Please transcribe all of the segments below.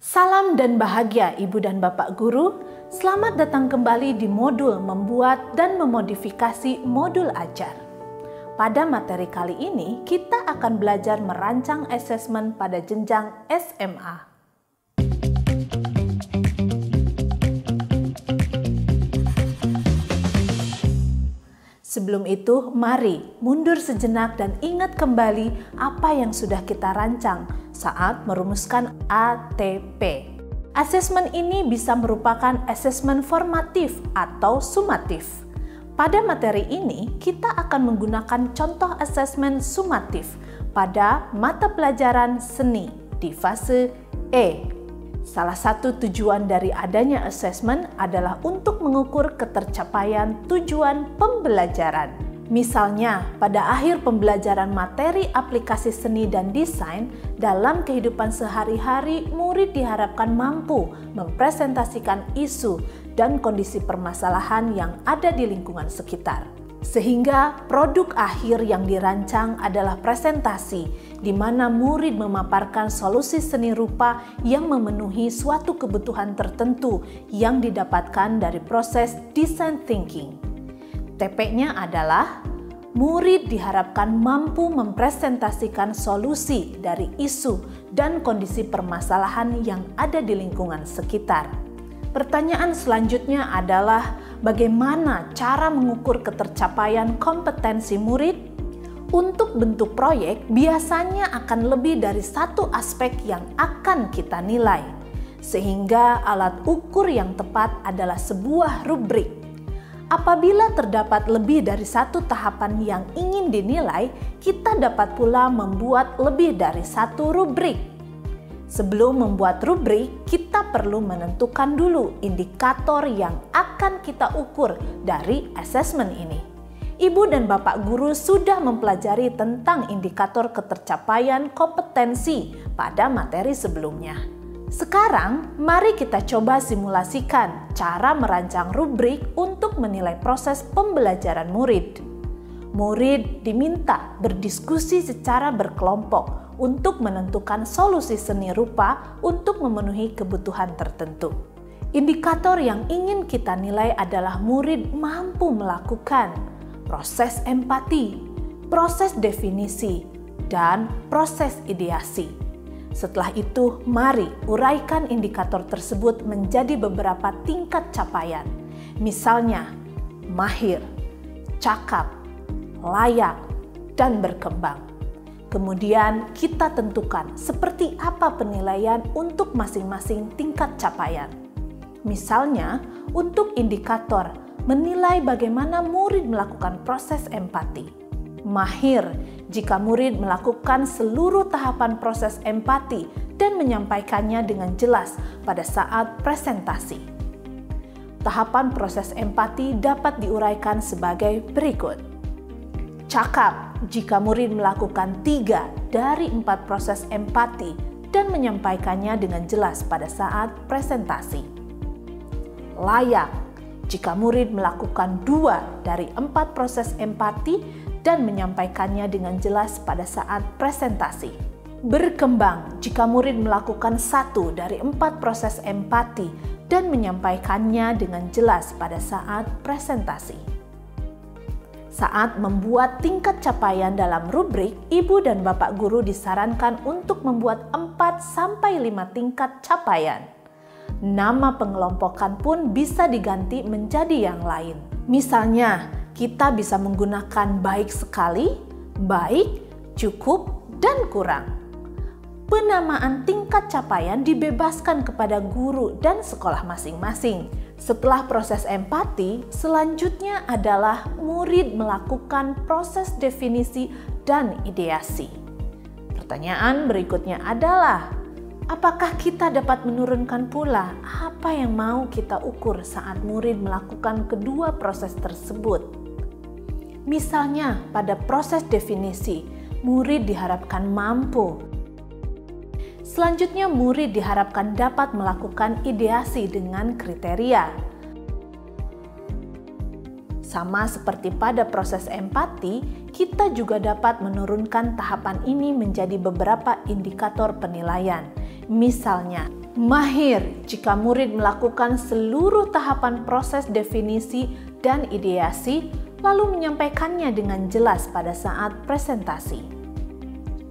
Salam dan bahagia Ibu dan Bapak Guru. Selamat datang kembali di modul membuat dan memodifikasi modul ajar. Pada materi kali ini, kita akan belajar merancang asesmen pada jenjang SMA. Sebelum itu, mari mundur sejenak dan ingat kembali apa yang sudah kita rancang saat merumuskan ATP. Asesmen ini bisa merupakan asesmen formatif atau sumatif. Pada materi ini, kita akan menggunakan contoh asesmen sumatif pada mata pelajaran seni di fase E. Salah satu tujuan dari adanya asesmen adalah untuk mengukur ketercapaian tujuan pembelajaran. Misalnya, pada akhir pembelajaran materi aplikasi seni dan desain, dalam kehidupan sehari-hari, murid diharapkan mampu mempresentasikan isu dan kondisi permasalahan yang ada di lingkungan sekitar. Sehingga produk akhir yang dirancang adalah presentasi di mana murid memaparkan solusi seni rupa yang memenuhi suatu kebutuhan tertentu yang didapatkan dari proses design thinking. TP-nya adalah murid diharapkan mampu mempresentasikan solusi dari isu dan kondisi permasalahan yang ada di lingkungan sekitar. Pertanyaan selanjutnya adalah bagaimana cara mengukur ketercapaian kompetensi murid? Untuk bentuk proyek biasanya akan lebih dari satu aspek yang akan kita nilai, sehingga alat ukur yang tepat adalah sebuah rubrik. Apabila terdapat lebih dari satu tahapan yang ingin dinilai, kita dapat pula membuat lebih dari satu rubrik. Sebelum membuat rubrik, kita perlu menentukan dulu indikator yang akan kita ukur dari asesmen ini. Ibu dan Bapak Guru sudah mempelajari tentang indikator ketercapaian kompetensi pada materi sebelumnya. Sekarang, mari kita coba simulasikan cara merancang rubrik untuk menilai proses pembelajaran murid. Murid diminta berdiskusi secara berkelompok untuk menentukan solusi seni rupa untuk memenuhi kebutuhan tertentu. Indikator yang ingin kita nilai adalah murid mampu melakukan proses empati, proses definisi, dan proses ideasi. Setelah itu, mari uraikan indikator tersebut menjadi beberapa tingkat capaian. Misalnya, mahir, cakap, layak, dan berkembang. Kemudian kita tentukan seperti apa penilaian untuk masing-masing tingkat capaian. Misalnya, untuk indikator menilai bagaimana murid melakukan proses empati. Mahir jika murid melakukan seluruh tahapan proses empati dan menyampaikannya dengan jelas pada saat presentasi. Tahapan proses empati dapat diuraikan sebagai berikut. Cakap jika murid melakukan 3 dari 4 proses empati dan menyampaikannya dengan jelas pada saat presentasi. Layak jika murid melakukan 2 dari 4 proses empati dan menyampaikannya dengan jelas pada saat presentasi. Berkembang jika murid melakukan 1 dari 4 proses empati dan menyampaikannya dengan jelas pada saat presentasi. Saat membuat tingkat capaian dalam rubrik, Ibu dan Bapak Guru disarankan untuk membuat 4-5 tingkat capaian. Nama pengelompokan pun bisa diganti menjadi yang lain. Misalnya, kita bisa menggunakan baik sekali, baik, cukup, dan kurang. Penamaan tingkat capaian dibebaskan kepada guru dan sekolah masing-masing. Setelah proses empati, selanjutnya adalah murid melakukan proses definisi dan ideasi. Pertanyaan berikutnya adalah, apakah kita dapat menurunkan pula apa yang mau kita ukur saat murid melakukan kedua proses tersebut? Misalnya, pada proses definisi, murid diharapkan mampu. Selanjutnya, murid diharapkan dapat melakukan ideasi dengan kriteria. 1 Sama seperti pada proses empati, kita juga dapat menurunkan tahapan ini menjadi beberapa indikator penilaian. Misalnya, mahir jika murid melakukan seluruh tahapan proses definisi dan ideasi, lalu menyampaikannya dengan jelas pada saat presentasi.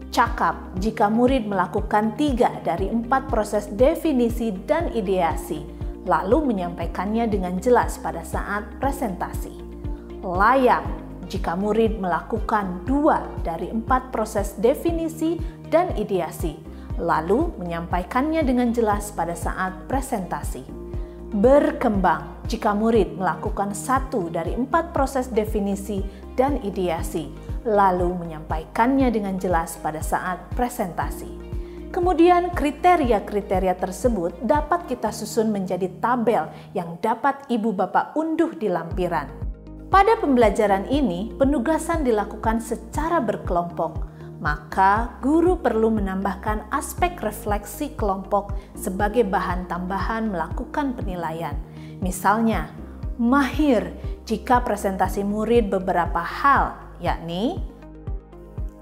Cakap jika murid melakukan 3 dari 4 proses definisi dan ideasi, lalu menyampaikannya dengan jelas pada saat presentasi. Layak jika murid melakukan 2 dari 4 proses definisi dan ideasi, lalu menyampaikannya dengan jelas pada saat presentasi. Berkembang jika murid melakukan 1 dari 4 proses definisi dan ideasi, lalu menyampaikannya dengan jelas pada saat presentasi. Kemudian kriteria-kriteria tersebut dapat kita susun menjadi tabel yang dapat ibu bapak unduh di lampiran. Pada pembelajaran ini, penugasan dilakukan secara berkelompok, maka guru perlu menambahkan aspek refleksi kelompok sebagai bahan tambahan melakukan penilaian. Misalnya, mahir jika presentasi murid beberapa hal, yakni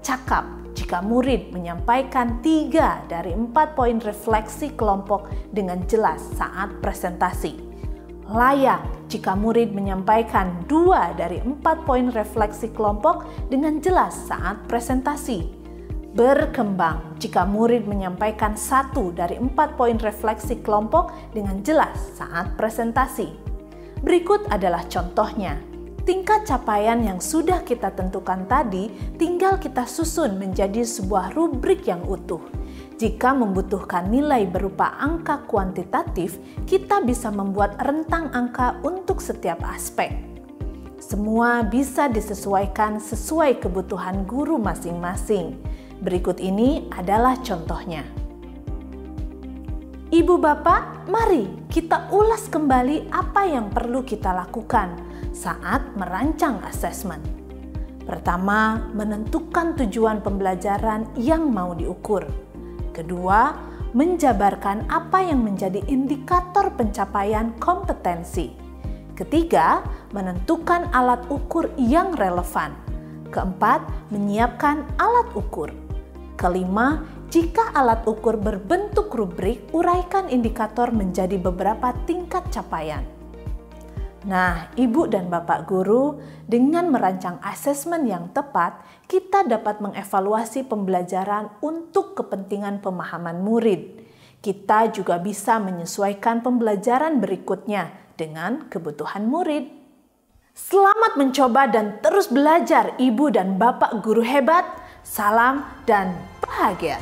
cakap jika murid menyampaikan 3 dari 4 poin refleksi kelompok dengan jelas saat presentasi. Layak jika murid menyampaikan 2 dari 4 poin refleksi kelompok dengan jelas saat presentasi. Berkembang jika murid menyampaikan 1 dari 4 poin refleksi kelompok dengan jelas saat presentasi. Berikut adalah contohnya. Tingkat capaian yang sudah kita tentukan tadi tinggal kita susun menjadi sebuah rubrik yang utuh. Jika membutuhkan nilai berupa angka kuantitatif, kita bisa membuat rentang angka untuk setiap aspek. Semua bisa disesuaikan sesuai kebutuhan guru masing-masing. Berikut ini adalah contohnya. Ibu bapak, mari kita ulas kembali apa yang perlu kita lakukan saat merancang asesmen. Pertama, menentukan tujuan pembelajaran yang mau diukur. Kedua, menjabarkan apa yang menjadi indikator pencapaian kompetensi. Ketiga, menentukan alat ukur yang relevan. Keempat, menyiapkan alat ukur. Kelima, jika alat ukur berbentuk rubrik, uraikan indikator menjadi beberapa tingkat capaian. Nah, Ibu dan Bapak Guru, dengan merancang asesmen yang tepat, kita dapat mengevaluasi pembelajaran untuk kepentingan pemahaman murid. Kita juga bisa menyesuaikan pembelajaran berikutnya dengan kebutuhan murid. Selamat mencoba dan terus belajar, Ibu dan Bapak Guru hebat. Salam dan bahagia.